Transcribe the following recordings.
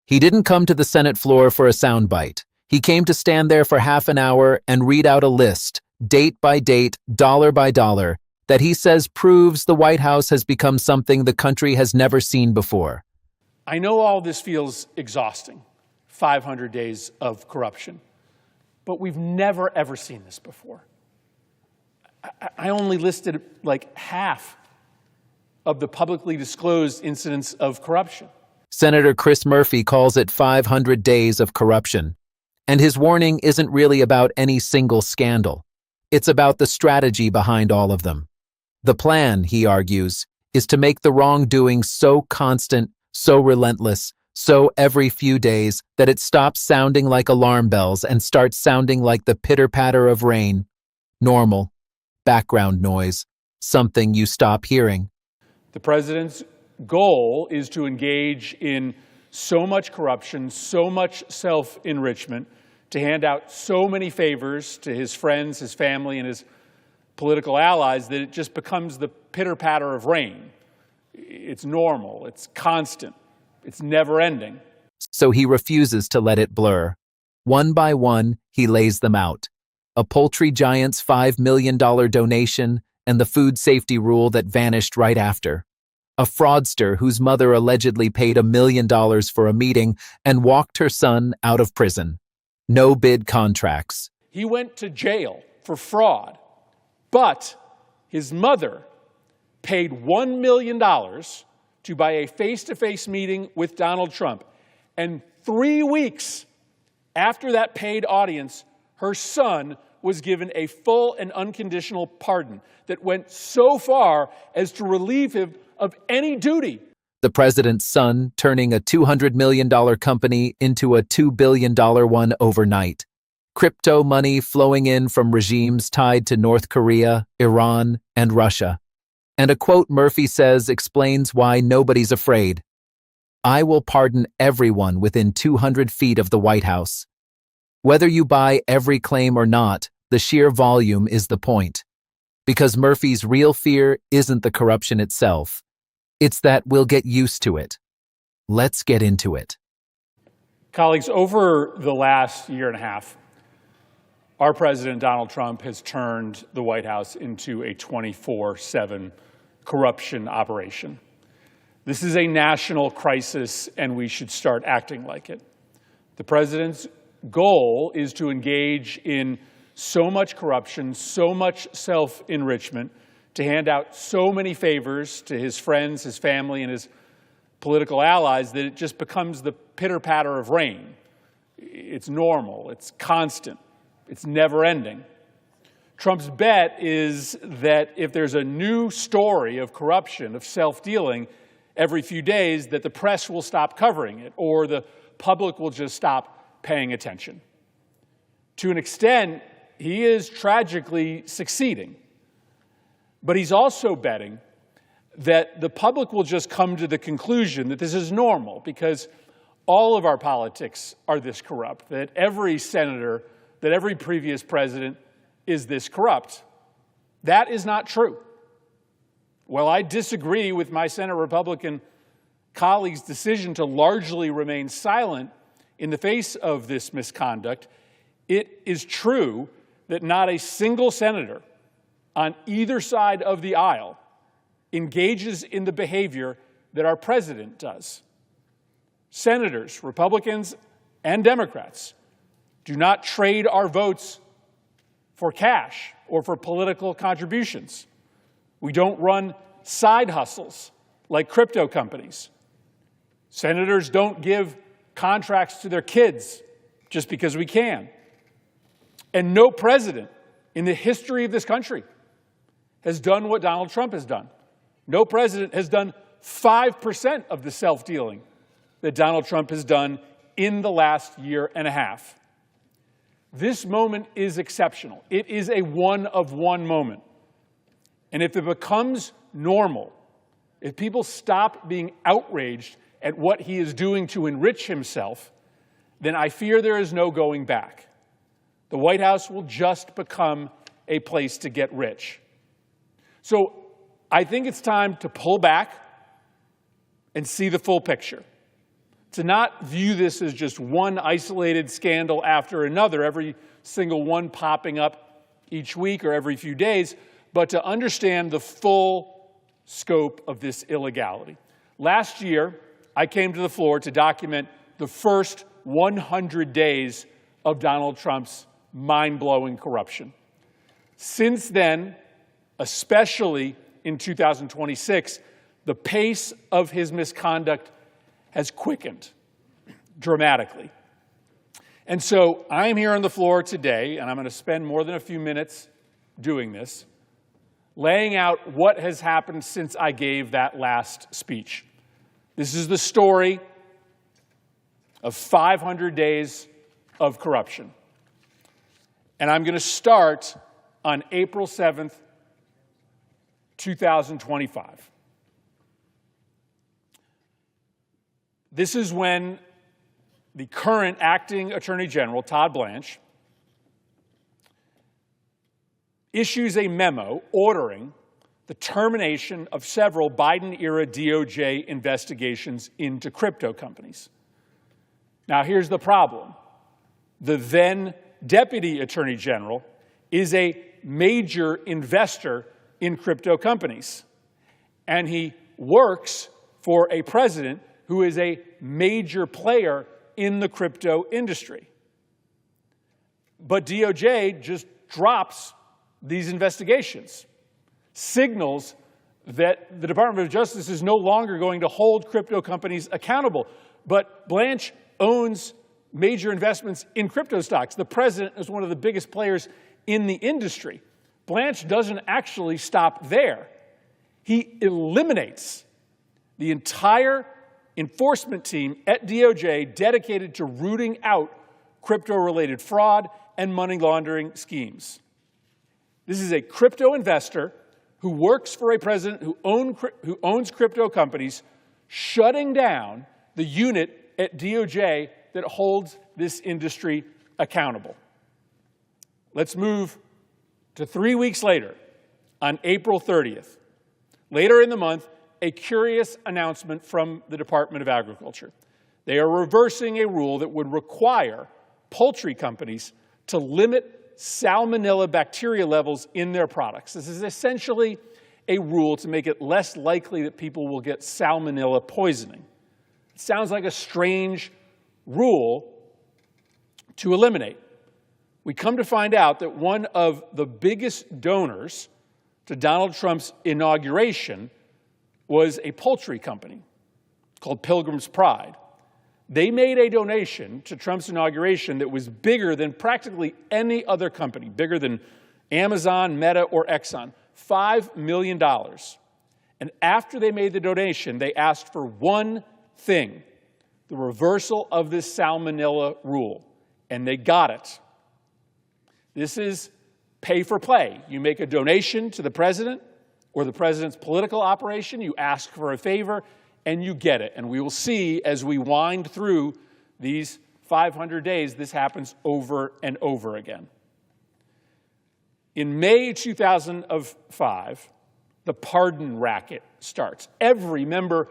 He didn't come to the Senate floor for a soundbite. He came to stand there for half an hour and read out a list, date by date, dollar by dollar, that he says proves the White House has become something the country has never seen before. I know all this feels exhausting, 500 days of corruption, but we've never, ever seen this before. I only listed like half of the publicly disclosed incidents of corruption. Senator Chris Murphy calls it 500 days of corruption. And his warning isn't really about any single scandal. It's about the strategy behind all of them. The plan, he argues, is to make the wrongdoing so constant, so relentless, so every few days that it stops sounding like alarm bells and starts sounding like the pitter-patter of rain. Normal, background noise, something you stop hearing. The president's goal is to engage in so much corruption, so much self-enrichment, to hand out so many favors to his friends, his family, and his political allies that it just becomes the pitter-patter of rain. It's normal, it's constant, it's never-ending. So he refuses to let it blur. One by one, he lays them out. A poultry giant's $5 million donation and the food safety rule that vanished right after. A fraudster whose mother allegedly paid $1 million for a meeting and walked her son out of prison. No bid contracts. He went to jail for fraud, but his mother paid $1 million to buy a face-to-face meeting with Donald Trump. And 3 weeks after that paid audience, her son was given a full and unconditional pardon that went so far as to relieve him of any duty. The president's son turning a $200 million company into a $2 billion one overnight. Crypto money flowing in from regimes tied to North Korea, Iran, and Russia. And a quote Murphy says explains why nobody's afraid. "I will pardon everyone within 200 feet of the White House. Whether you buy every claim or not, the sheer volume is the point. Because Murphy's real fear isn't the corruption itself. It's that we'll get used to it. Let's get into it." Colleagues, over the last year and a half, our president, Donald Trump, has turned the White House into a 24/7 corruption operation. This is a national crisis, and we should start acting like it. The president's goal is to engage in so much corruption, so much self-enrichment, to hand out so many favors to his friends, his family, and his political allies that it just becomes the pitter-patter of rain. It's normal, it's constant, it's never-ending. Trump's bet is that if there's a new story of corruption, of self-dealing, every few days, that the press will stop covering it, or the public will just stop paying attention. To an extent, he is tragically succeeding. But he's also betting that the public will just come to the conclusion that this is normal because all of our politics are this corrupt, that every senator, that every previous president is this corrupt. That is not true. While I disagree with my Senate Republican colleagues' decision to largely remain silent in the face of this misconduct, it is true that not a single senator on either side of the aisle engages in the behavior that our president does. Senators, Republicans and Democrats, do not trade our votes for cash or for political contributions. We don't run side hustles like crypto companies. Senators don't give contracts to their kids just because we can. And no president in the history of this country has done what Donald Trump has done. No president has done 5% of the self-dealing that Donald Trump has done in the last year and a half. This moment is exceptional. It is a one-of-one moment. And if it becomes normal, if people stop being outraged at what he is doing to enrich himself, then I fear there is no going back. The White House will just become a place to get rich. So I think it's time to pull back and see the full picture, to not view this as just one isolated scandal after another, every single one popping up each week or every few days, but to understand the full scope of this illegality. Last year, I came to the floor to document the first 100 days of Donald Trump's mind-blowing corruption. Since then, especially in 2026, the pace of his misconduct has quickened dramatically. And so I'm here on the floor today, and I'm going to spend more than a few minutes doing this, laying out what has happened since I gave that last speech. This is the story of 500 days of corruption. And I'm going to start on April 7th, 2025. This is when the current acting Attorney General, Todd Blanche, issues a memo ordering the termination of several Biden-era DOJ investigations into crypto companies. Now, here's the problem. The then Deputy Attorney General is a major investor in crypto companies, and he works for a president who is a major player in the crypto industry. But DOJ just drops these investigations, signals that the Department of Justice is no longer going to hold crypto companies accountable. But Blanche owns major investments in crypto stocks. The president is one of the biggest players in the industry. Blanche doesn't actually stop there. He eliminates the entire enforcement team at DOJ dedicated to rooting out crypto-related fraud and money laundering schemes. This is a crypto investor who works for a president who owns crypto companies, shutting down the unit at DOJ that holds this industry accountable. Let's move to 3 weeks later, on April 30th. Later in the month, a curious announcement from the Department of Agriculture. They are reversing a rule that would require poultry companies to limit salmonella bacteria levels in their products. This is essentially a rule to make it less likely that people will get salmonella poisoning. It sounds like a strange rule to eliminate. We come to find out that one of the biggest donors to Donald Trump's inauguration was a poultry company called Pilgrim's Pride. They made a donation to Trump's inauguration that was bigger than practically any other company, bigger than Amazon, Meta, or Exxon, $5 million. And after they made the donation, they asked for one thing, the reversal of this salmonella rule, and they got it. This is pay for play. You make a donation to the president or the president's political operation, you ask for a favor, and you get it. And we will see as we wind through these 500 days, this happens over and over again. In May 2005, the pardon racket starts. Every member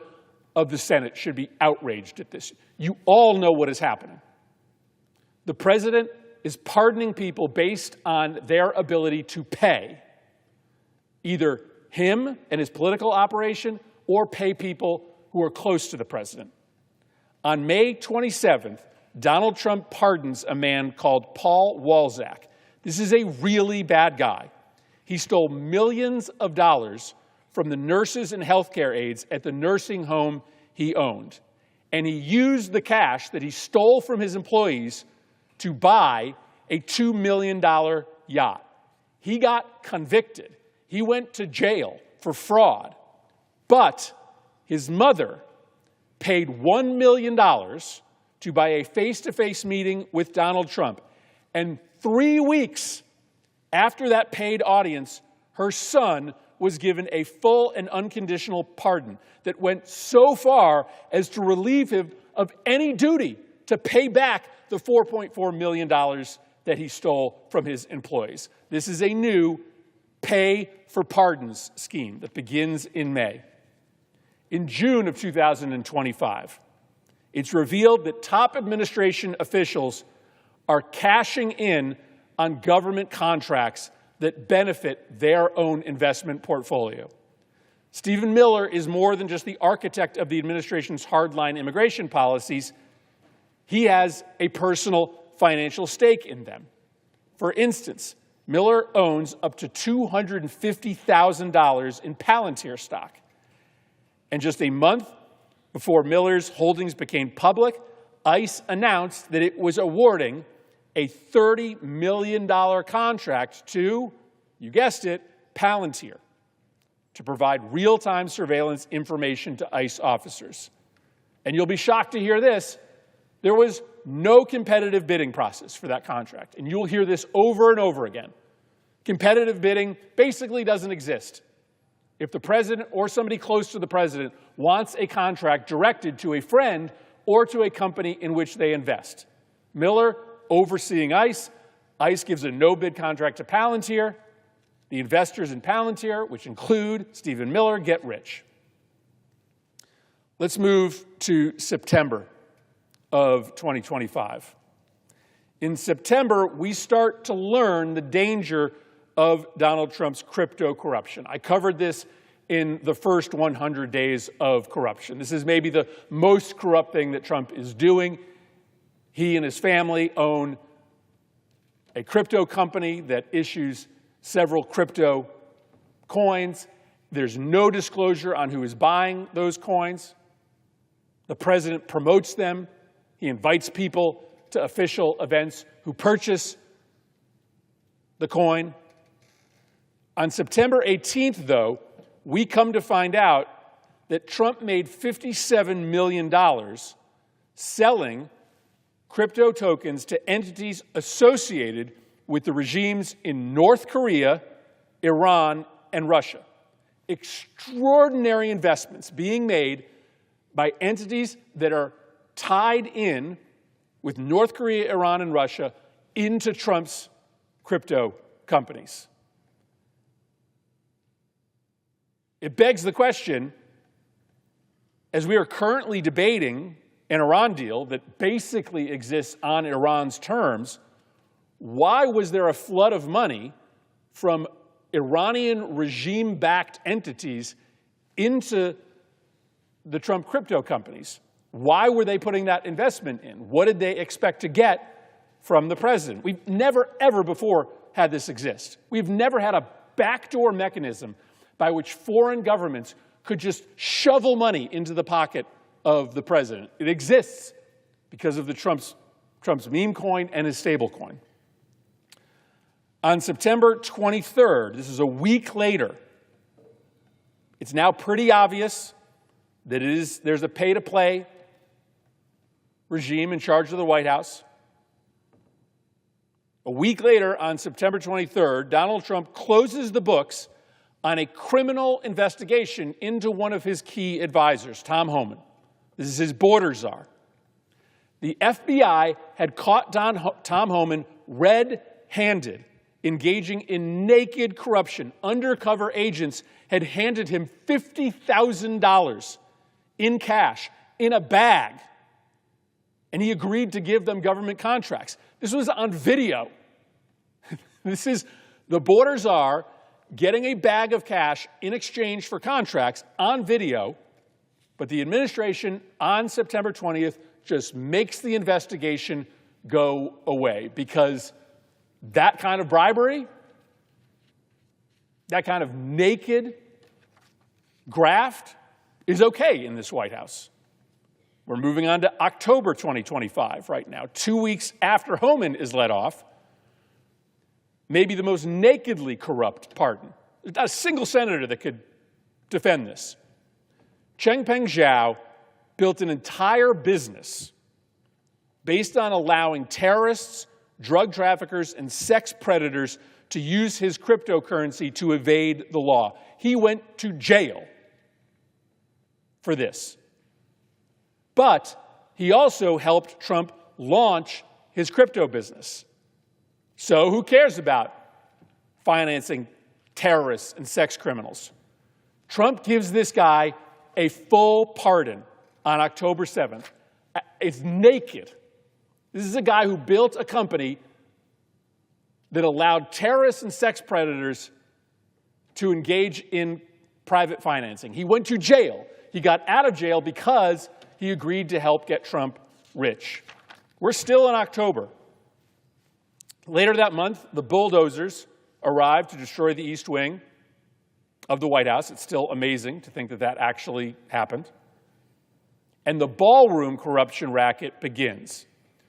of the Senate should be outraged at this. You all know what is happening. The president is pardoning people based on their ability to pay, either him and his political operation, or pay people who are close to the president. On May 27th, Donald Trump pardons a man called Paul Walzak. This is a really bad guy. He stole millions of dollars from the nurses and healthcare aides at the nursing home he owned. And he used the cash that he stole from his employees to buy a $2 million yacht. He got convicted. He went to jail for fraud. But his mother paid $1 million to buy a face-to-face meeting with Donald Trump. And 3 weeks after that paid audience, her son was given a full and unconditional pardon that went so far as to relieve him of any duty to pay back the $4.4 million that he stole from his employees. This is a new pay for pardons scheme that begins in May. In June of 2025, It's revealed that top administration officials are cashing in on government contracts that benefit their own investment portfolio. Stephen Miller is more than just the architect of the administration's hardline immigration policies. He has a personal financial stake in them. For instance, Miller owns up to $250,000 in Palantir stock. And just a month before Miller's holdings became public, ICE announced that it was awarding a $30 million contract to, you guessed it, Palantir, to provide real-time surveillance information to ICE officers. And you'll be shocked to hear this, there was no competitive bidding process for that contract. And you'll hear this over and over again. Competitive bidding basically doesn't exist. If the president or somebody close to the president wants a contract directed to a friend or to a company in which they invest. Miller overseeing ICE, ICE gives a no-bid contract to Palantir. The investors in Palantir, which include Stephen Miller, get rich. Let's move to September of 2025. In September, we start to learn the danger of Donald Trump's crypto corruption. I covered this in the first 100 days of corruption. This is maybe the most corrupt thing that Trump is doing. He and his family own a crypto company that issues several crypto coins. There's no disclosure on who is buying those coins. The president promotes them. He invites people to official events who purchase the coin. On September 18th, though, we come to find out that Trump made $57 million selling crypto tokens to entities associated with the regimes in North Korea, Iran, and Russia. Extraordinary investments being made by entities that are tied in with North Korea, Iran, and Russia into Trump's crypto companies. It begs the question, as we are currently debating an Iran deal that basically exists on Iran's terms, why was there a flood of money from Iranian regime-backed entities into the Trump crypto companies? Why were they putting that investment in? What did they expect to get from the president? We've never, ever before had this exist. We've never had a backdoor mechanism by which foreign governments could just shovel money into the pocket of the president. It exists because of the Trump's meme coin and his stable coin. On September 23rd, this is a week later, it's now pretty obvious that there's a pay-to-play regime in charge of the White House. A week later, on September 23rd, Donald Trump closes the books on a criminal investigation into one of his key advisors, Tom Homan. This is his border czar. The FBI had caught Tom Homan red-handed, engaging in naked corruption. Undercover agents had handed him $50,000 in cash, in a bag, and he agreed to give them government contracts. This was on video. This is the border czar getting a bag of cash in exchange for contracts on video, but the administration on September 20th just makes the investigation go away because that kind of bribery, that kind of naked graft is okay in this White House. We're moving on to October 2025 right now, 2 weeks after Homan is let off. Maybe the most nakedly corrupt pardon. There's not a single senator that could defend this. Cheng-Peng Zhao built an entire business based on allowing terrorists, drug traffickers, and sex predators to use his cryptocurrency to evade the law. He went to jail for this. But he also helped Trump launch his crypto business. So who cares about financing terrorists and sex criminals? Trump gives this guy a full pardon on October 7th It's naked. This is a guy who built a company that allowed terrorists and sex predators to engage in private financing. He went to jail. He got out of jail because he agreed to help get Trump rich. We're still in October. Later that month, the bulldozers arrived to destroy the East Wing of the White House. It's still amazing to think that that actually happened. And the ballroom corruption racket begins.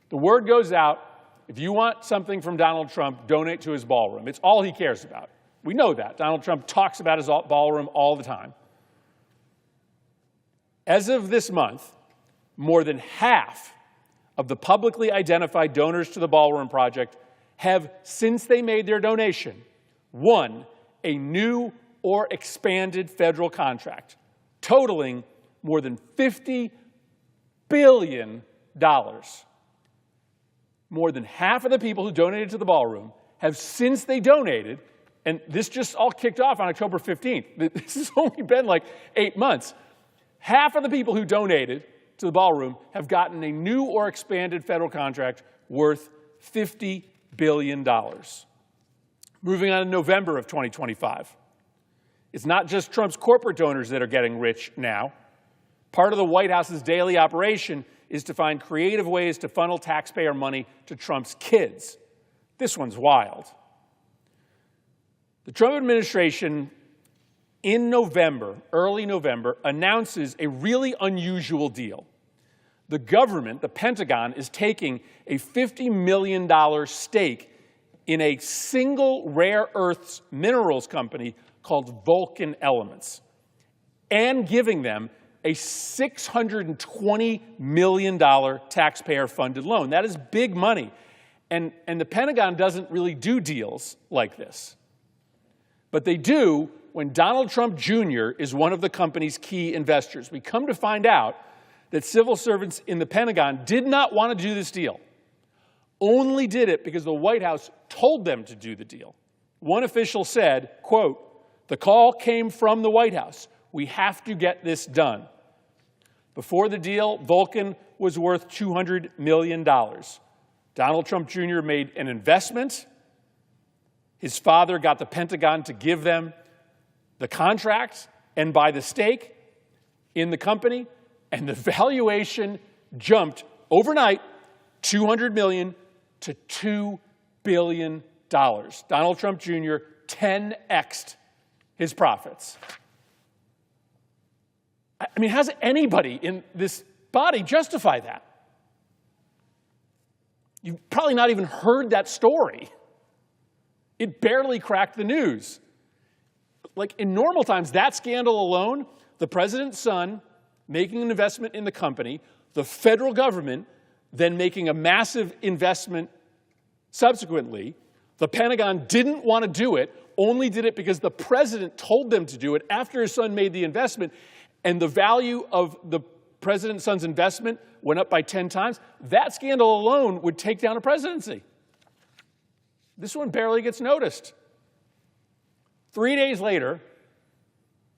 The word goes out, if you want something from Donald Trump, donate to his ballroom. It's all he cares about. We know that. Donald Trump talks about his ballroom all the time. As of this month, more than half of the publicly identified donors to the Ballroom Project have, since they made their donation, won a new or expanded federal contract, totaling more than $50 billion. More than half of the people who donated to the Ballroom have, since they donated, and this just all kicked off on October 15th. This has only been like 8 months. Half of the people who donated to the Ballroom have gotten a new or expanded federal contract worth $50 billion. Moving on to November of 2025. It's not just Trump's corporate donors that are getting rich now. Part of the White House's daily operation is to find creative ways to funnel taxpayer money to Trump's kids. This one's wild. The Trump administration in November, early November, announces a really unusual deal. The government, the Pentagon, is taking a $50 million stake in a single rare earths minerals company called Vulcan Elements, and giving them a $620 million taxpayer-funded loan. That is big money. And the Pentagon doesn't really do deals like this. But they do when Donald Trump Jr. is one of the company's key investors. We come to find out that civil servants in the Pentagon did not want to do this deal, only did it because the White House told them to do the deal. One official said, quote, "The call came from the White House. We have to get this done." Before the deal, Vulcan was worth $200 million. Donald Trump Jr. made an investment. His father got the Pentagon to give them the contract and buy the stake in the company, and the valuation jumped overnight $200 million to $2 billion. Donald Trump Jr. 10x'd his profits. I mean, how does anybody in this body justify that? You've probably not even heard that story. It barely cracked the news. Like in normal times, that scandal alone, the president's son making an investment in the company, the federal government then making a massive investment subsequently, the Pentagon didn't want to do it, only did it because the president told them to do it after his son made the investment, and the value of the president's son's investment went up by 10 times. That scandal alone would take down a presidency. This one barely gets noticed. 3 days later,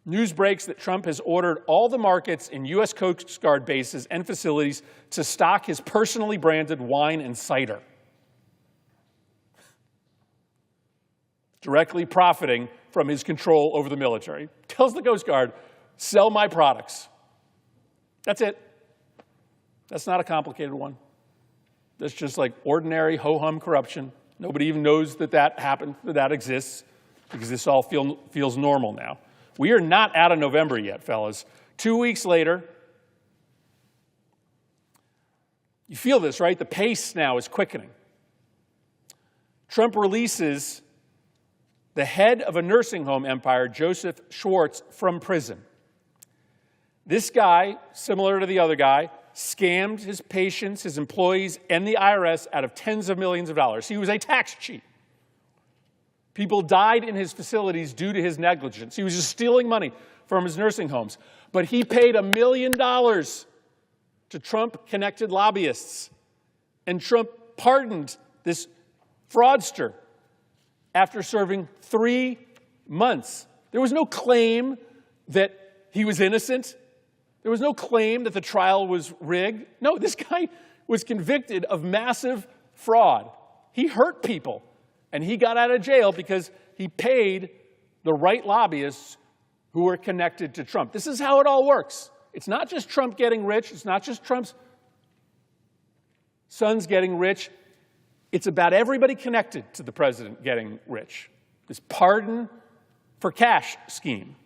news breaks that Trump has ordered all the markets in U.S. Coast Guard bases and facilities to stock his personally branded wine and cider, directly profiting from his control over the military. Tells the Coast Guard, sell my products. That's it. That's not a complicated one. That's just like ordinary ho-hum corruption. Nobody even knows that that happened, that that exists, because this all feels normal now. We are not out of November yet, fellas. 2 weeks later, you feel this, right? The pace now is quickening. Trump releases the head of a nursing home empire, Joseph Schwartz, from prison. This guy, similar to the other guy, scammed his patients, his employees, and the IRS out of tens of millions of dollars. He was a tax cheat. People died in his facilities due to his negligence. He was just stealing money from his nursing homes. But he paid $1 million to Trump-connected lobbyists. And Trump pardoned this fraudster after serving 3 months. There was no claim that he was innocent. There was no claim that the trial was rigged. No, this guy was convicted of massive fraud. He hurt people, and he got out of jail because he paid the right lobbyists who were connected to Trump. This is how it all works. It's not just Trump getting rich. It's not just Trump's sons getting rich. It's about everybody connected to the president getting rich. This pardon for cash scheme.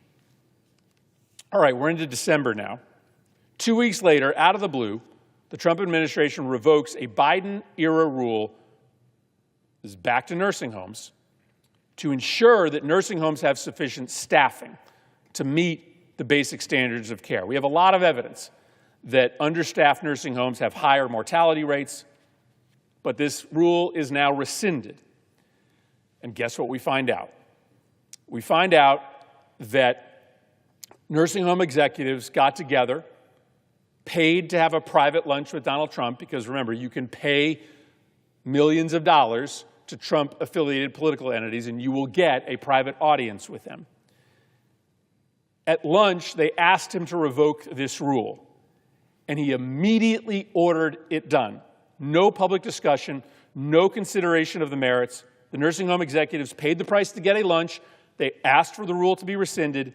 All right, we're into December now. 2 weeks later, out of the blue, the Trump administration revokes a Biden-era rule, this is back to nursing homes, to ensure that nursing homes have sufficient staffing to meet the basic standards of care. We have a lot of evidence that understaffed nursing homes have higher mortality rates, but this rule is now rescinded. And guess what we find out? We find out that nursing home executives got together, paid to have a private lunch with Donald Trump, because remember, you can pay millions of dollars to Trump-affiliated political entities, and you will get a private audience with them. At lunch, they asked him to revoke this rule, and he immediately ordered it done. No public discussion, no consideration of the merits. The nursing home executives paid the price to get a lunch. They asked for the rule to be rescinded,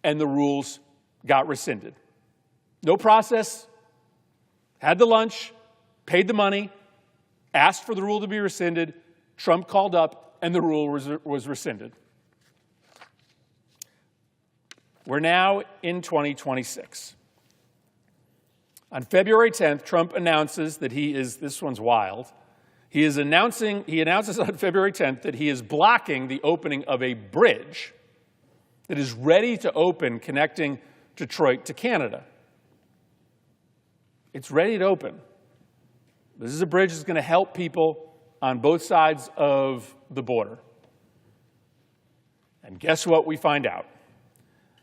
and the rules got rescinded. No process, had the lunch, paid the money, asked for the rule to be rescinded. Trump called up, and the rule was rescinded. We're now in 2026. On February 10th, Trump announces that this one's wild. He announces on February 10th that he is blocking the opening of a bridge that is ready to open connecting Detroit to Canada. It's ready to open. This is a bridge that's going to help people on both sides of the border. And guess what we find out?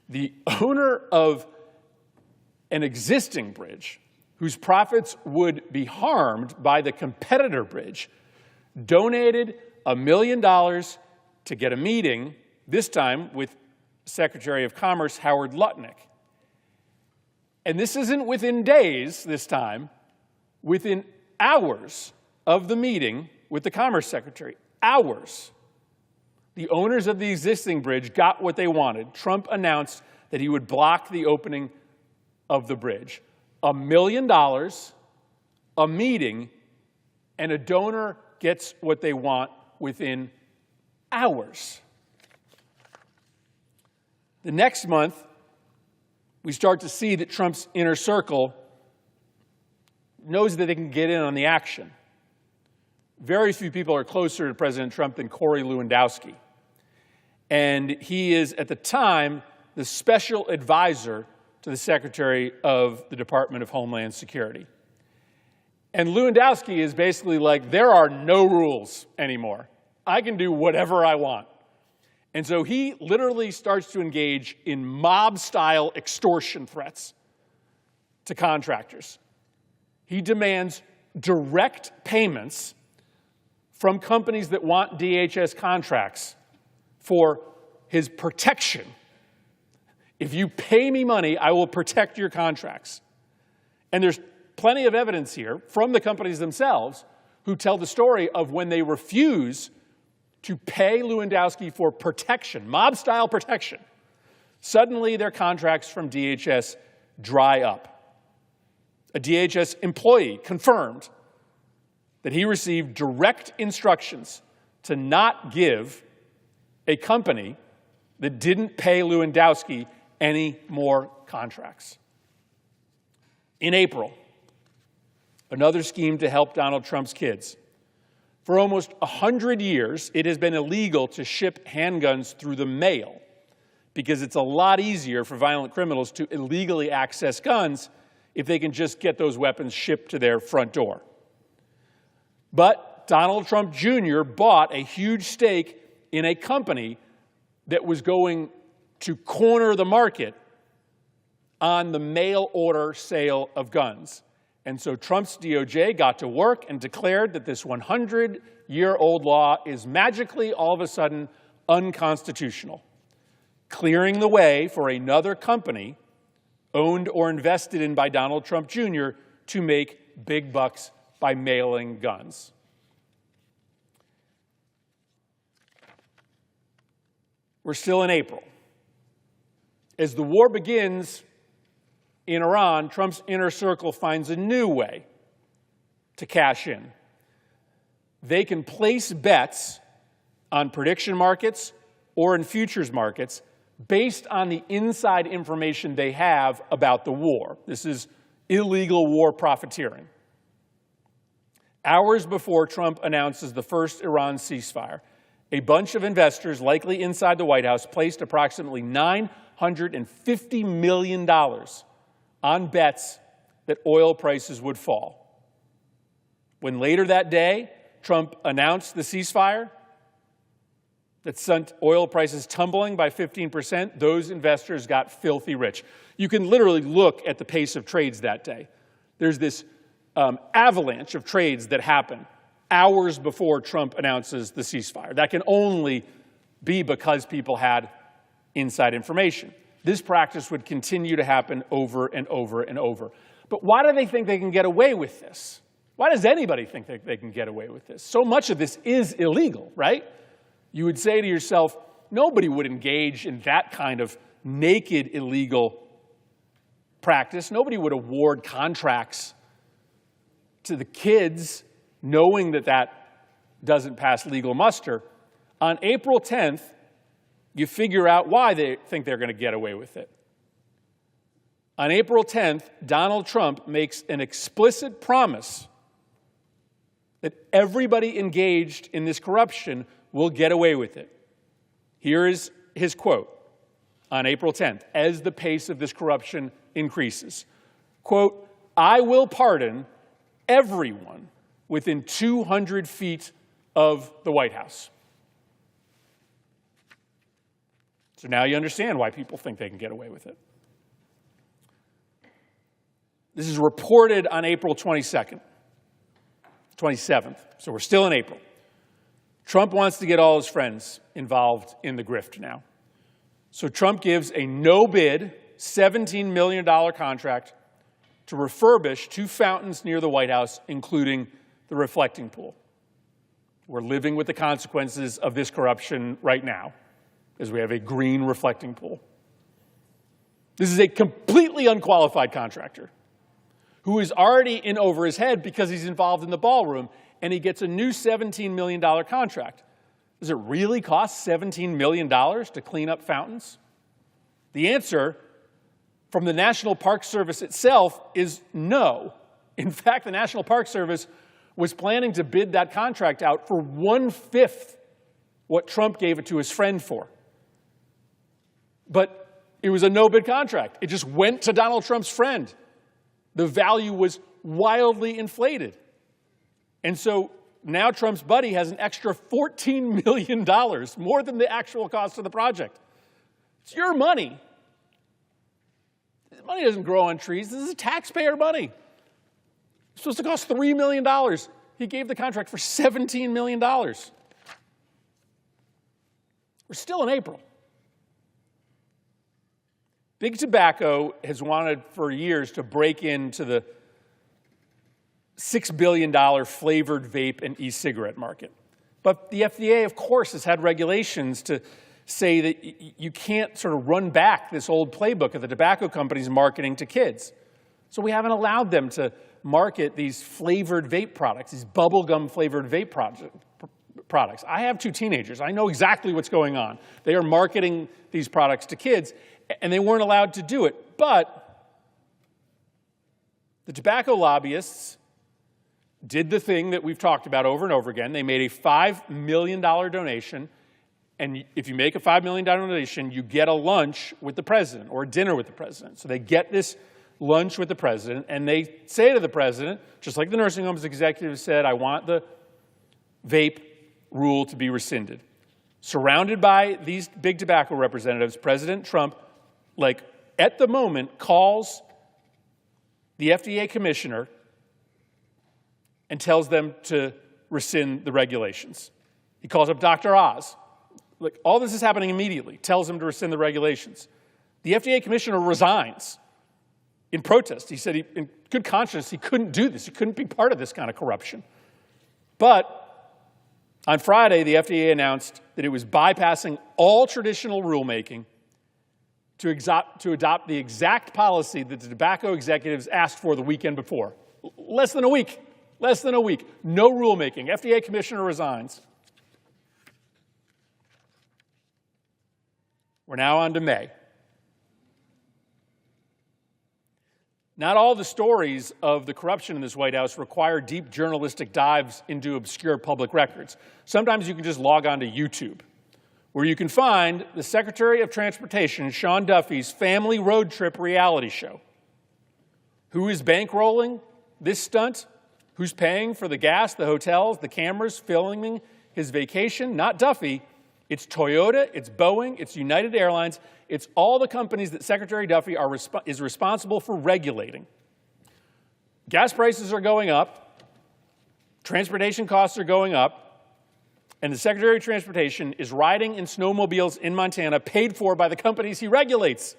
The owner of an existing bridge, whose profits would be harmed by the competitor bridge, donated $1 million to get a meeting, this time with Secretary of Commerce Howard Lutnick. And this isn't within days this time, within hours of the meeting with the Commerce Secretary. Hours. The owners of the existing bridge got what they wanted. Trump announced that he would block the opening of the bridge. $1 million, a meeting, and a donor gets what they want within hours. The next month, we start to see that Trump's inner circle knows that they can get in on the action. Very few people are closer to President Trump than Corey Lewandowski. And he is, at the time, the special advisor to the Secretary of the Department of Homeland Security. And Lewandowski is basically like, there are no rules anymore. I can do whatever I want. And so he literally starts to engage in mob-style extortion threats to contractors. He demands direct payments from companies that want DHS contracts for his protection. If you pay me money, I will protect your contracts. And there's plenty of evidence here from the companies themselves who tell the story of when they refuse to pay Lewandowski for protection, mob-style protection. Suddenly, their contracts from DHS dry up. A DHS employee confirmed that he received direct instructions to not give a company that didn't pay Lewandowski any more contracts. In April, another scheme to help Donald Trump's kids. For almost 100 years, it has been illegal to ship handguns through the mail because it's a lot easier for violent criminals to illegally access guns if they can just get those weapons shipped to their front door. But Donald Trump Jr. bought a huge stake in a company that was going to corner the market on the mail-order sale of guns. And so Trump's DOJ got to work and declared that this 100-year-old law is magically, all of a sudden, unconstitutional, clearing the way for another company, owned or invested in by Donald Trump Jr. to make big bucks by mailing guns. We're still in April. As the war begins in Iran, Trump's inner circle finds a new way to cash in. They can place bets on prediction markets or in futures markets based on the inside information they have about the war. This is illegal war profiteering. Hours before Trump announces the first Iran ceasefire, a bunch of investors, likely inside the White House, placed approximately $950 million on bets that oil prices would fall. When later that day, Trump announced the ceasefire that sent oil prices tumbling by 15%, those investors got filthy rich. You can literally look at the pace of trades that day. There's this avalanche of trades that happen hours before Trump announces the ceasefire. That can only be because people had inside information. This practice would continue to happen over and over and over. But why do they think they can get away with this? Why does anybody think that they can get away with this? So much of this is illegal, right? You would say to yourself, nobody would engage in that kind of naked illegal practice. Nobody would award contracts to the kids knowing that that doesn't pass legal muster. On April 10th, you figure out why they think they're going to get away with it. On April 10th, Donald Trump makes an explicit promise that everybody engaged in this corruption will get away with it. Here is his quote on April 10th, as the pace of this corruption increases. Quote, "I will pardon everyone within 200 feet of the White House." So now you understand why people think they can get away with it. This is reported on April 27th, so we're still in April. Trump wants to get all his friends involved in the grift now. So Trump gives a no-bid $17 million contract to refurbish 2 fountains near the White House, including the reflecting pool. We're living with the consequences of this corruption right now, as we have a green reflecting pool. This is a completely unqualified contractor who is already in over his head because he's involved in the ballroom, and he gets a new $17 million contract. Does it really cost $17 million to clean up fountains? The answer from the National Park Service itself is no. In fact, the National Park Service was planning to bid that contract out for 1/5 what Trump gave it to his friend for. But it was a no-bid contract. It just went to Donald Trump's friend. The value was wildly inflated. And so now Trump's buddy has an extra $14 million, more than the actual cost of the project. It's your money. This money doesn't grow on trees. This is taxpayer money. It's supposed to cost $3 million. He gave the contract for $17 million. We're still in April. Big Tobacco has wanted for years to break into the $6 billion flavored vape and e-cigarette market. But the FDA, of course, has had regulations to say that you can't sort of run back this old playbook of the tobacco companies marketing to kids. So we haven't allowed them to market these flavored vape products, these bubblegum flavored vape products. I have 2 teenagers. I know exactly what's going on. They are marketing these products to kids, and they weren't allowed to do it. But the tobacco lobbyists did the thing that we've talked about over and over again. They made a $5 million donation, and if you make a $5 million donation, you get a lunch with the president or a dinner with the president. So they get this lunch with the president, and they say to the president, just like the nursing home's executive said, I want the vape rule to be rescinded. Surrounded by these big tobacco representatives, President Trump, like at the moment, calls the FDA commissioner and tells them to rescind the regulations. He calls up Dr. Oz. Like, all this is happening immediately. Tells him to rescind the regulations. The FDA commissioner resigns. in protest. He said in good conscience he couldn't do this. He couldn't be part of this kind of corruption. But on Friday, the FDA announced that it was bypassing all traditional rulemaking to adopt the exact policy that the tobacco executives asked for the weekend before. Less than a week. Less than a week. No rulemaking. FDA commissioner resigns. We're now on to May. Not all the stories of the corruption in this White House require deep journalistic dives into obscure public records. Sometimes you can just log on to YouTube, where you can find the Secretary of Transportation, Sean Duffy's family road trip reality show. Who is bankrolling this stunt? Who's paying for the gas, the hotels, the cameras, filming his vacation? Not Duffy. It's Toyota, it's Boeing, it's United Airlines. It's all the companies that Secretary Duffy is responsible for regulating. Gas prices are going up, transportation costs are going up, and the Secretary of Transportation is riding in snowmobiles in Montana paid for by the companies he regulates.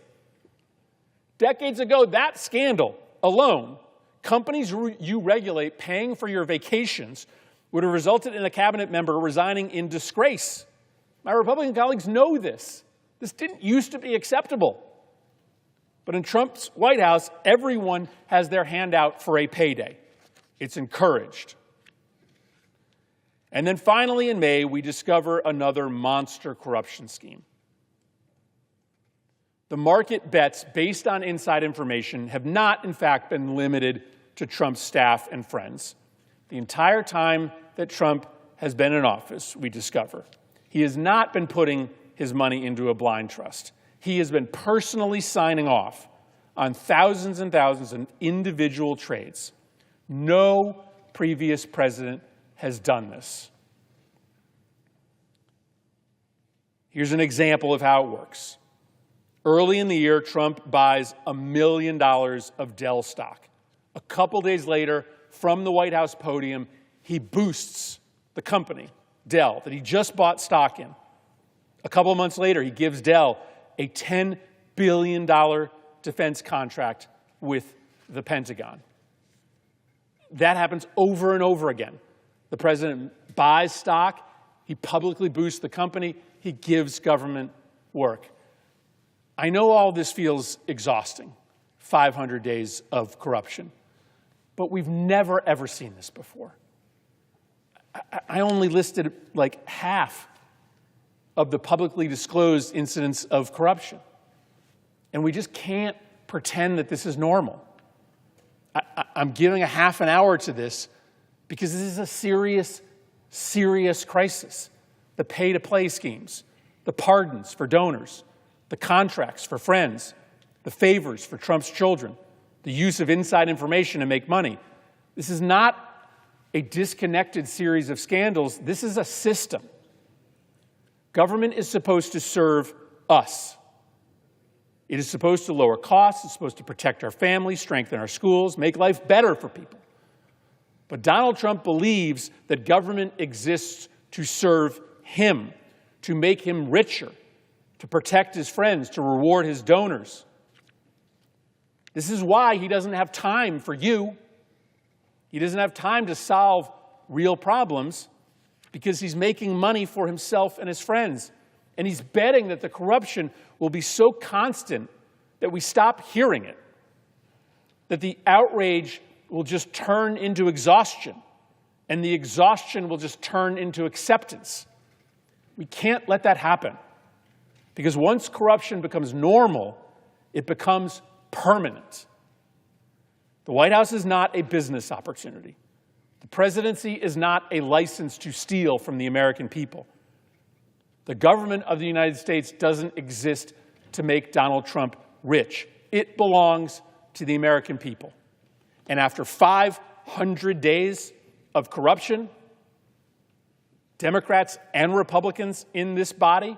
Decades ago, that scandal alone, companies you regulate paying for your vacations, would have resulted in a cabinet member resigning in disgrace. My Republican colleagues know this. This didn't used to be acceptable. But in Trump's White House, everyone has their hand out for a payday. It's encouraged. And then finally in May, we discover another monster corruption scheme. The market bets based on inside information have not, in fact, been limited to Trump's staff and friends. The entire time that Trump has been in office, we discover, he has not been putting his money into a blind trust. He has been personally signing off on thousands and thousands of individual trades. No previous president has done this. Here's an example of how it works. Early in the year, Trump buys $1 million of Dell stock. A couple days later, from the White House podium, he boosts the company, Dell, that he just bought stock in. A couple of months later, he gives Dell a $10 billion defense contract with the Pentagon. That happens over and over again. The president buys stock, he publicly boosts the company, he gives government work. I know all this feels exhausting, 500 days of corruption, but we've never, ever seen this before. I only listed like half of the publicly disclosed incidents of corruption. And we just can't pretend that this is normal. I'm giving a half an hour to this because this is a serious, serious crisis. The pay-to-play schemes, the pardons for donors, the contracts for friends, the favors for Trump's children, the use of inside information to make money. This is not a disconnected series of scandals. This is a system. Government is supposed to serve us. It is supposed to lower costs. It's supposed to protect our families, strengthen our schools, make life better for people. But Donald Trump believes that government exists to serve him, to make him richer, to protect his friends, to reward his donors. This is why he doesn't have time for you. He doesn't have time to solve real problems because he's making money for himself and his friends. And he's betting that the corruption will be so constant that we stop hearing it, that the outrage will just turn into exhaustion, and the exhaustion will just turn into acceptance. We can't let that happen, because once corruption becomes normal, it becomes permanent. The White House is not a business opportunity. The presidency is not a license to steal from the American people. The government of the United States doesn't exist to make Donald Trump rich. It belongs to the American people. And after 500 days of corruption, Democrats and Republicans in this body,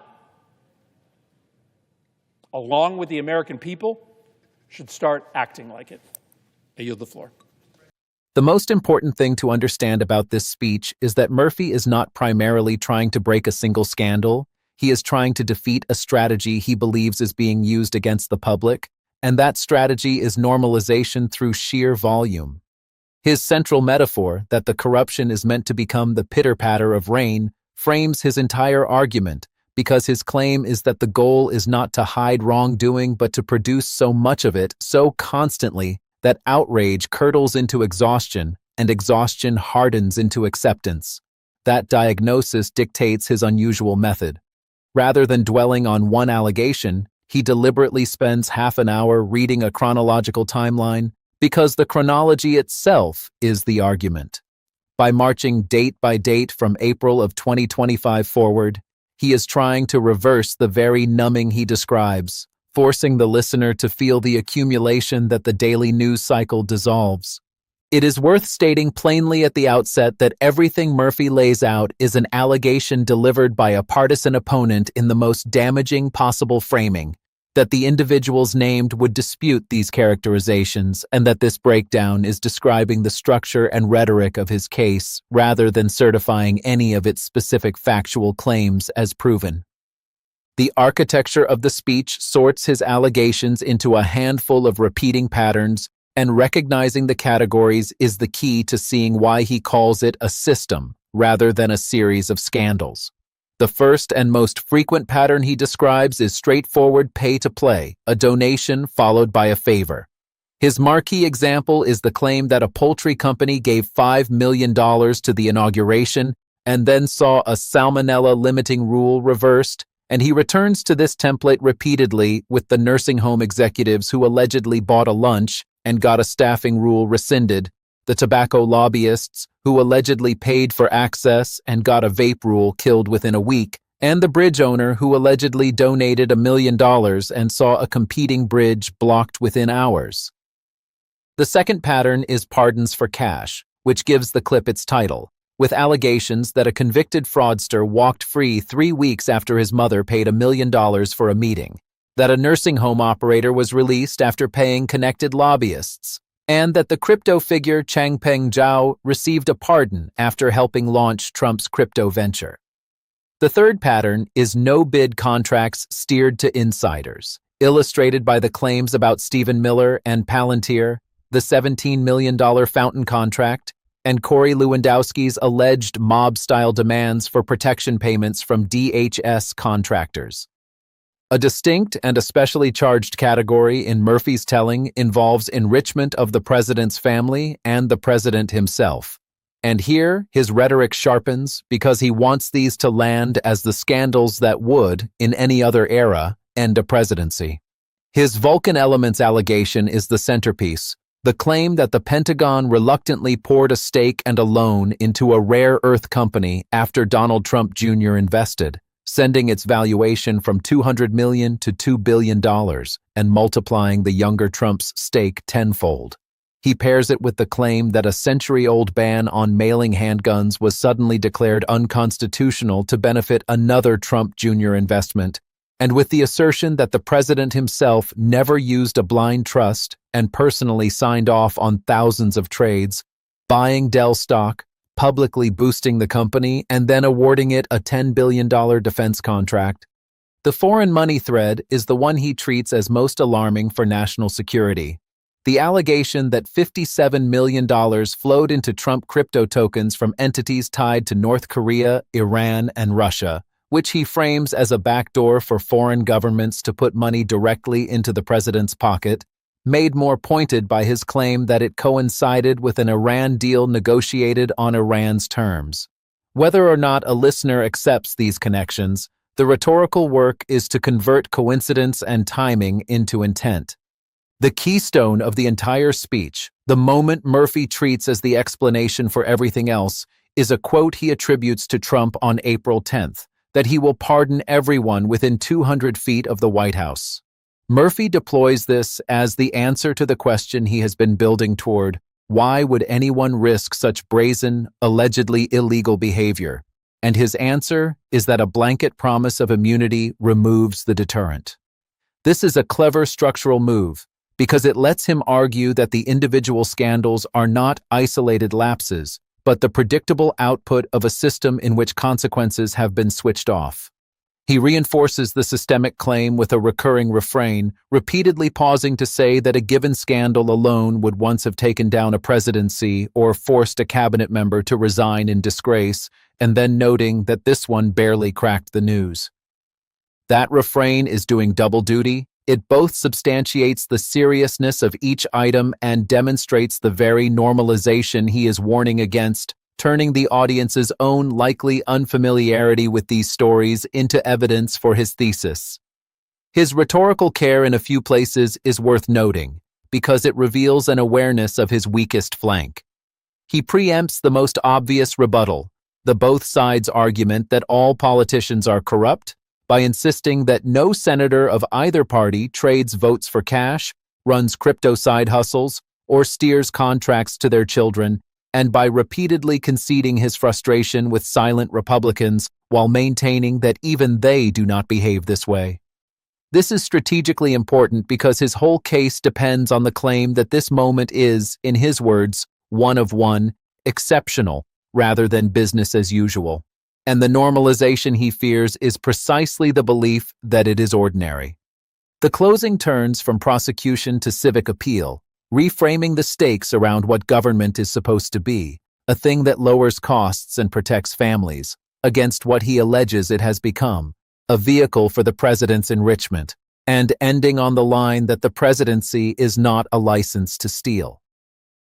along with the American people, should start acting like it. I yield the floor. The most important thing to understand about this speech is that Murphy is not primarily trying to break a single scandal. He is trying to defeat a strategy he believes is being used against the public, and that strategy is normalization through sheer volume. His central metaphor, that the corruption is meant to become the pitter-patter of rain, frames his entire argument, because his claim is that the goal is not to hide wrongdoing but to produce so much of it, so constantly, that outrage curdles into exhaustion, and exhaustion hardens into acceptance. That diagnosis dictates his unusual method. Rather than dwelling on one allegation, he deliberately spends half an hour reading a chronological timeline, because the chronology itself is the argument. By marching date by date from April of 2025 forward, he is trying to reverse the very numbing he describes, forcing the listener to feel the accumulation that the daily news cycle dissolves. It is worth stating plainly at the outset that everything Murphy lays out is an allegation delivered by a partisan opponent in the most damaging possible framing, that the individuals named would dispute these characterizations, and that this breakdown is describing the structure and rhetoric of his case rather than certifying any of its specific factual claims as proven. The architecture of the speech sorts his allegations into a handful of repeating patterns, and recognizing the categories is the key to seeing why he calls it a system rather than a series of scandals. The first and most frequent pattern he describes is straightforward pay-to-play, a donation followed by a favor. His marquee example is the claim that a poultry company gave $5 million to the inauguration and then saw a salmonella limiting rule reversed, and he returns to this template repeatedly with the nursing home executives who allegedly bought a lunch and got a staffing rule rescinded, the tobacco lobbyists who allegedly paid for access and got a vape rule killed within a week, and the bridge owner who allegedly donated $1 million and saw a competing bridge blocked within hours. The second pattern is pardons for cash, which gives the clip its title, with allegations that a convicted fraudster walked free 3 weeks after his mother paid $1 million for a meeting, that a nursing home operator was released after paying connected lobbyists, and that the crypto figure Changpeng Zhao received a pardon after helping launch Trump's crypto venture. The third pattern is no-bid contracts steered to insiders, illustrated by the claims about Stephen Miller and Palantir, the $17 million fountain contract, and Corey Lewandowski's alleged mob-style demands for protection payments from DHS contractors. A distinct and especially charged category in Murphy's telling involves enrichment of the president's family and the president himself. And here, his rhetoric sharpens because he wants these to land as the scandals that would, in any other era, end a presidency. His Vulcan Elements allegation is the centerpiece, the claim that the Pentagon reluctantly poured a stake and a loan into a rare earth company after Donald Trump Jr. invested, sending its valuation from $200 million to $2 billion and multiplying the younger Trump's stake tenfold. He pairs it with the claim that a century-old ban on mailing handguns was suddenly declared unconstitutional to benefit another Trump Jr. investment, and with the assertion that the president himself never used a blind trust and personally signed off on thousands of trades, buying Dell stock, publicly boosting the company, and then awarding it a $10 billion defense contract. The foreign money thread is the one he treats as most alarming for national security. The allegation that $57 million flowed into Trump crypto tokens from entities tied to North Korea, Iran, and Russia, which he frames as a backdoor for foreign governments to put money directly into the president's pocket, made more pointed by his claim that it coincided with an Iran deal negotiated on Iran's terms. Whether or not a listener accepts these connections, the rhetorical work is to convert coincidence and timing into intent. The keystone of the entire speech, the moment Murphy treats as the explanation for everything else, is a quote he attributes to Trump on April 10th, that he will pardon everyone within 200 feet of the White House. Murphy deploys this as the answer to the question he has been building toward: why would anyone risk such brazen, allegedly illegal behavior? And his answer is that a blanket promise of immunity removes the deterrent. This is a clever structural move, because it lets him argue that the individual scandals are not isolated lapses, but the predictable output of a system in which consequences have been switched off. He reinforces the systemic claim with a recurring refrain, repeatedly pausing to say that a given scandal alone would once have taken down a presidency or forced a cabinet member to resign in disgrace, and then noting that this one barely cracked the news. That refrain is doing double duty. It both substantiates the seriousness of each item and demonstrates the very normalization he is warning against, turning the audience's own likely unfamiliarity with these stories into evidence for his thesis. His rhetorical care in a few places is worth noting, because it reveals an awareness of his weakest flank. He preempts the most obvious rebuttal, the both sides argument that all politicians are corrupt, by insisting that no senator of either party trades votes for cash, runs crypto side hustles, or steers contracts to their children, and by repeatedly conceding his frustration with silent Republicans while maintaining that even they do not behave this way. This is strategically important because his whole case depends on the claim that this moment is, in his words, one of one, exceptional, rather than business as usual. And the normalization he fears is precisely the belief that it is ordinary. The closing turns from prosecution to civic appeal, reframing the stakes around what government is supposed to be, a thing that lowers costs and protects families, against what he alleges it has become, a vehicle for the president's enrichment, and ending on the line that the presidency is not a license to steal.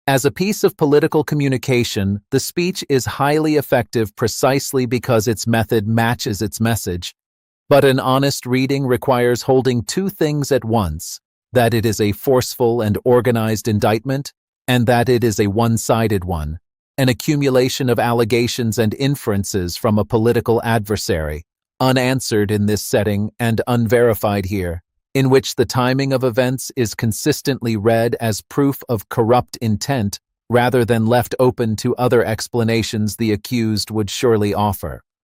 As a piece of political communication, the speech is highly effective precisely because its method matches its message, but an honest reading requires holding two things at once: that it is a forceful and organized indictment, and that it is a one-sided one, an accumulation of allegations and inferences from a political adversary, unanswered in this setting and unverified here, in which the timing of events is consistently read as proof of corrupt intent rather than left open to other explanations the accused would surely offer.